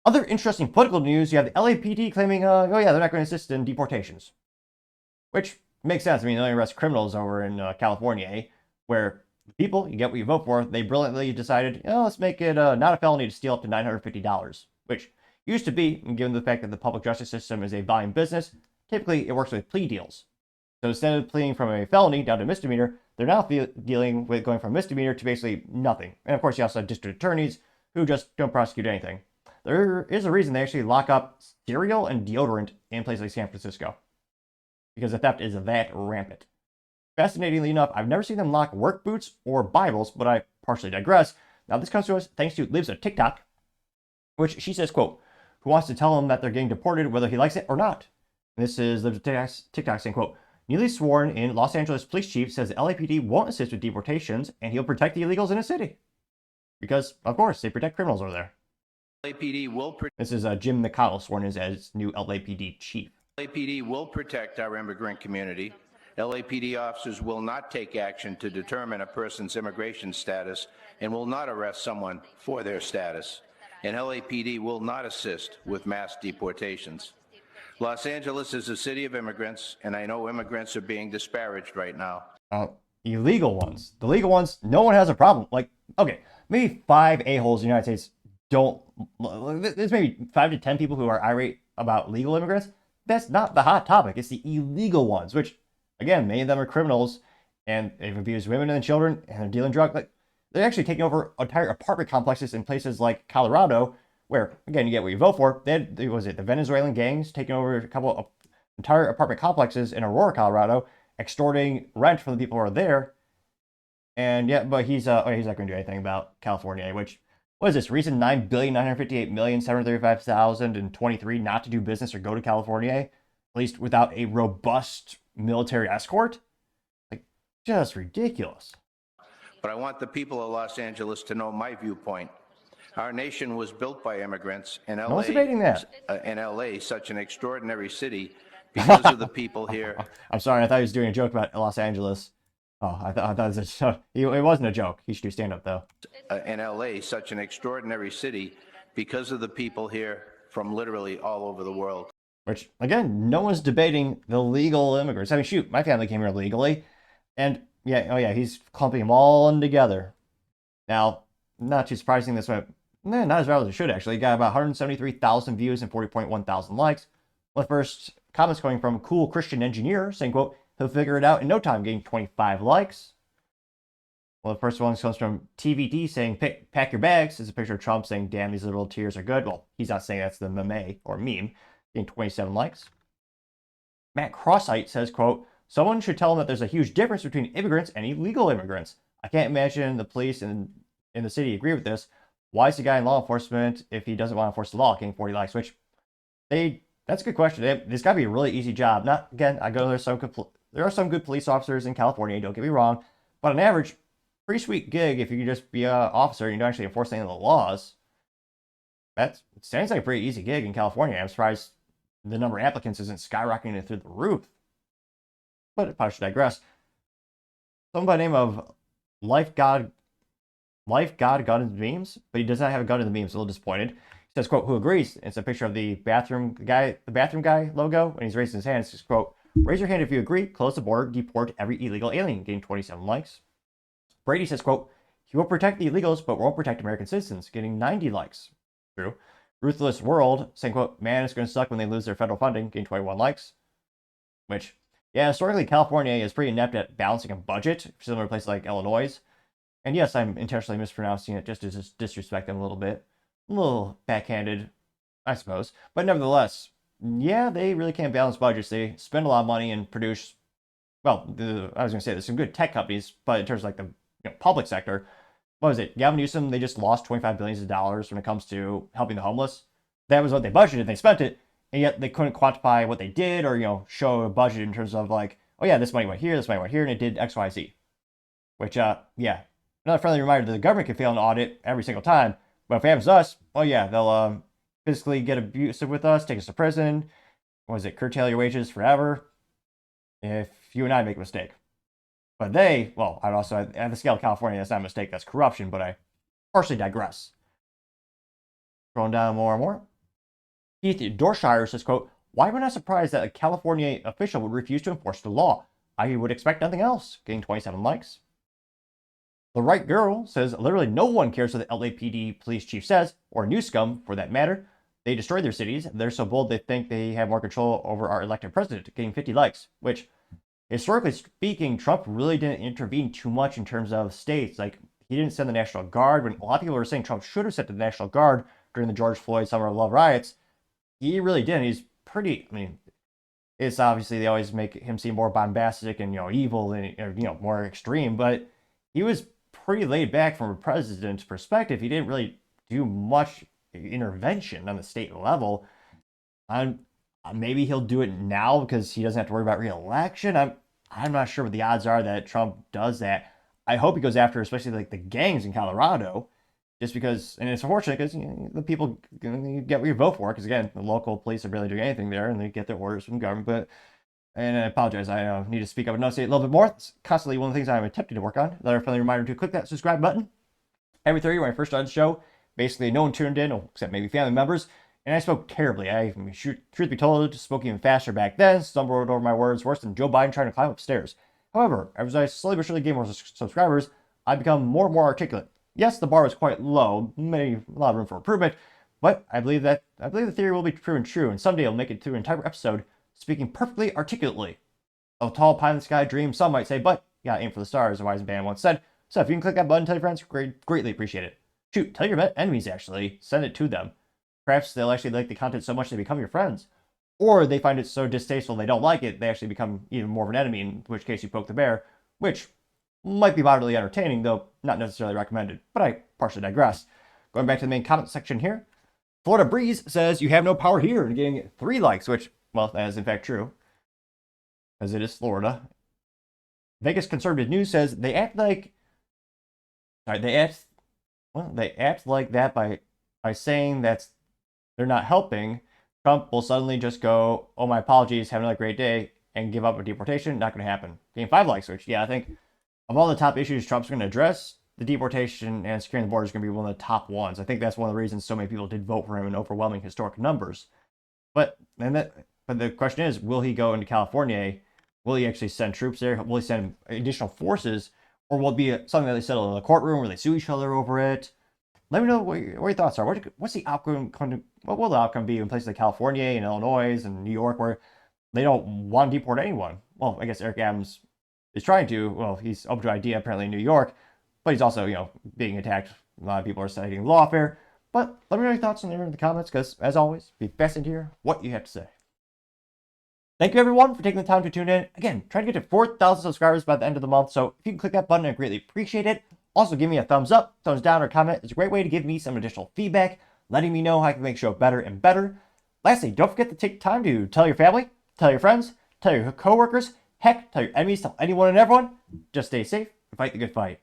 Other interesting political news, you have the LAPD claiming, oh yeah, they're not going to assist in deportations. Which makes sense. I mean, they only arrest criminals over in California, eh? Where people, you get what you vote for, they brilliantly decided, let's make it not a felony to steal up to $950, which used to be, and given the fact that the public justice system is a volume business, typically it works with plea deals. So instead of pleading from a felony down to misdemeanor, they're now dealing with going from misdemeanor to basically nothing. And of course, you also have district attorneys who just don't prosecute anything. There is a reason they actually lock up cereal and deodorant in places like San Francisco, because the theft is that rampant. Fascinatingly enough, I've never seen them lock work boots or Bibles, but I partially digress. Now, this comes to us thanks to Lives of TikTok, which she says, quote, who wants to tell him that they're getting deported whether he likes it or not. And this is Lives of TikTok saying, quote, newly sworn in Los Angeles police chief says the LAPD won't assist with deportations and he'll protect the illegals in his city. Because, of course, they protect criminals over there. LAPD will This is Jim McConnell sworn in as new LAPD chief. LAPD will protect our immigrant community. LAPD officers will not take action to determine a person's immigration status and will not arrest someone for their status. And LAPD will not assist with mass deportations. Los Angeles is a city of immigrants, and I know immigrants are being disparaged right now. Illegal ones. The legal ones, no one has a problem. Like, okay, maybe 5 a-holes in the United States don't. There's maybe 5 to 10 people who are irate about legal immigrants. That's not the hot topic. It's the illegal ones, which, again, many of them are criminals, and they've abused women and children, and they're dealing drugs. Like, they're actually taking over entire apartment complexes in places like Colorado, where, again, you get what you vote for. They had, was it the Venezuelan gangs taking over a couple of entire apartment complexes in Aurora, Colorado, extorting rent from the people who are there. And yeah, but he's not going to do anything about California, which, what is this? Reason 9,958,735,023 not to do business or go to California, at least without a robust military escort? Like, just ridiculous. But I want the people of Los Angeles to know my viewpoint. Our nation was built by immigrants, and No one's debating that. LA, such an extraordinary city, because of the people here. I'm sorry, I thought he was doing a joke about Los Angeles. Oh, I thought it was a joke. It wasn't a joke. He should do stand-up, though. In LA, such an extraordinary city, because of the people here from literally all over the world. Which, again, no one's debating the legal immigrants. I mean, shoot, my family came here legally, and yeah, oh yeah, he's clumping them all in together. Now, not too surprising, this went not as well as it should, actually. It got about 173,000 views and 40.1 thousand likes. Well, the first comments coming from Cool Christian Engineer saying, quote, he'll figure it out in no time, getting 25 likes. Well, the first one comes from TVD saying, pack your bags. It's a picture of Trump saying, damn, these little tears are good. Well, he's not saying that's the meme or meme, getting 27 likes. Matt Crossite says, quote, someone should tell him that there's a huge difference between immigrants and illegal immigrants. I can't imagine the police in the city agree with this. Why is the guy in law enforcement if he doesn't want to enforce the law getting 40 likes? Which, that's a good question. This got to be a really easy job. Not, again, there are some good police officers in California, don't get me wrong, but on average, pretty sweet gig if you can just be an officer and you don't actually enforce any of the laws. That sounds like a pretty easy gig in California. I'm surprised the number of applicants isn't skyrocketing through the roof. But I probably should digress. Someone by the name of Life God gun in the memes, but he does not have a gun in the memes. A little disappointed. He says, quote, who agrees? It's a picture of the bathroom guy logo, and he's raising his hand. It says, quote, raise your hand if you agree. Close the border. Deport every illegal alien. Getting 27 likes. Brady says, quote, he will protect the illegals, but won't protect American citizens. Getting 90 likes. True. Ruthless World saying, quote, man, it's going to suck when they lose their federal funding. Getting 21 likes. Which, yeah, historically, California is pretty inept at balancing a budget, similar to places like Illinois. And yes, I'm intentionally mispronouncing it just to disrespect them a little bit. A little backhanded, I suppose. But nevertheless, yeah, they really can't balance budgets. They spend a lot of money and produce, well, I was going to say there's some good tech companies, but in terms of like the public sector, what was it? Gavin Newsom, they just lost $25 billion when it comes to helping the homeless. That was what they budgeted. They spent it, and yet they couldn't quantify what they did or, show a budget in terms of like, oh yeah, this money went here, and it did X, Y, Z. Which, yeah. Another friendly reminder that the government can fail an audit every single time. But if it happens to us, well, yeah, they'll physically get abusive with us, take us to prison. Curtail your wages forever if you and I make a mistake. But they, well, I'd also, at the scale of California, that's not a mistake, that's corruption, but I partially digress. Scrolling down more and more. Keith Dorshire says, quote, "Why am I not surprised that a California official would refuse to enforce the law? I would expect nothing else," getting 27 likes. The Right Girl says, "Literally no one cares what the LAPD police chief says, or New Scum for that matter. They destroy their cities. They're so bold they think they have more control over our elected president," getting 50 likes, which, historically speaking, Trump really didn't intervene too much in terms of states. Like, he didn't send the National Guard. When a lot of people were saying Trump should have sent the National Guard during the George Floyd Summer of Love riots, he really didn't. He's pretty, I mean, it's obviously they always make him seem more bombastic and, evil and, more extreme, but he was pretty laid back from a president's perspective. He didn't really do much intervention on the state level. Maybe he'll do it now because he doesn't have to worry about re-election. I'm not sure what the odds are that Trump does that. I hope he goes after, especially like the gangs in Colorado, just because, and it's unfortunate because the people get what you vote for. Because again, the local police are barely doing anything there, and they get their orders from the government. But, and I apologize, I need to speak up and enunciate a little bit more. It's constantly one of the things I'm attempting to work on. Another friendly reminder to click that subscribe button. Every Thursday when I first started the show, basically no one tuned in, except maybe family members. And I spoke terribly. Truth be told, spoke even faster back then, stumbled over my words worse than Joe Biden trying to climb upstairs. However, as I slowly but surely gained more subscribers, I become more and more articulate. Yes, the bar was quite low, a lot of room for improvement, but I believe the theory will be proven true, and someday I'll make it through an entire episode speaking perfectly articulately. A tall pie in the sky dream, some might say, but you gotta aim for the stars, a wise man once said. So if you can click that button, tell your friends, greatly appreciate it. Shoot, tell your enemies actually, send it to them. Perhaps they'll actually like the content so much they become your friends. Or they find it so distasteful they don't like it, they actually become even more of an enemy, in which case you poke the bear, which might be moderately entertaining, though not necessarily recommended. But I partially digress. Going back to the main comment section here, Florida Breeze says, "You have no power here," and getting 3 likes, which, well, that is in fact true, because it is Florida. Vegas Conservative News says, they act like that by saying that they're not helping. Trump will suddenly just go, "Oh, my apologies, have another great day," and give up a deportation. Not going to happen. Getting 5 likes, which, yeah, I think of all the top issues Trump's going to address, the deportation and securing the border is going to be one of the top ones. I think that's one of the reasons so many people did vote for him in overwhelming historic numbers. But the question is, will he go into California? Will he actually send troops there? Will he send additional forces? Or will it be something that they settle in the courtroom where they sue each other over it? Let me know what your thoughts are. What's the outcome? What will the outcome be in places like California and Illinois and New York where they don't want to deport anyone? Well, I guess Eric Adams is trying to. Well, he's open to idea apparently in New York, but he's also, being attacked. A lot of people are citing lawfare. But let me know your thoughts in there in the comments, because as always, be fascinated to hear what you have to say. Thank you everyone for taking the time to tune in. Again, trying to get to 4,000 subscribers by the end of the month, so if you can click that button, I greatly appreciate it. Also, give me a thumbs up, thumbs down, or comment. It's a great way to give me some additional feedback, letting me know how I can make the show better and better. Lastly, don't forget to take time to tell your family, tell your friends, tell your coworkers, heck, tell your enemies, tell anyone and everyone. Just stay safe and fight the good fight.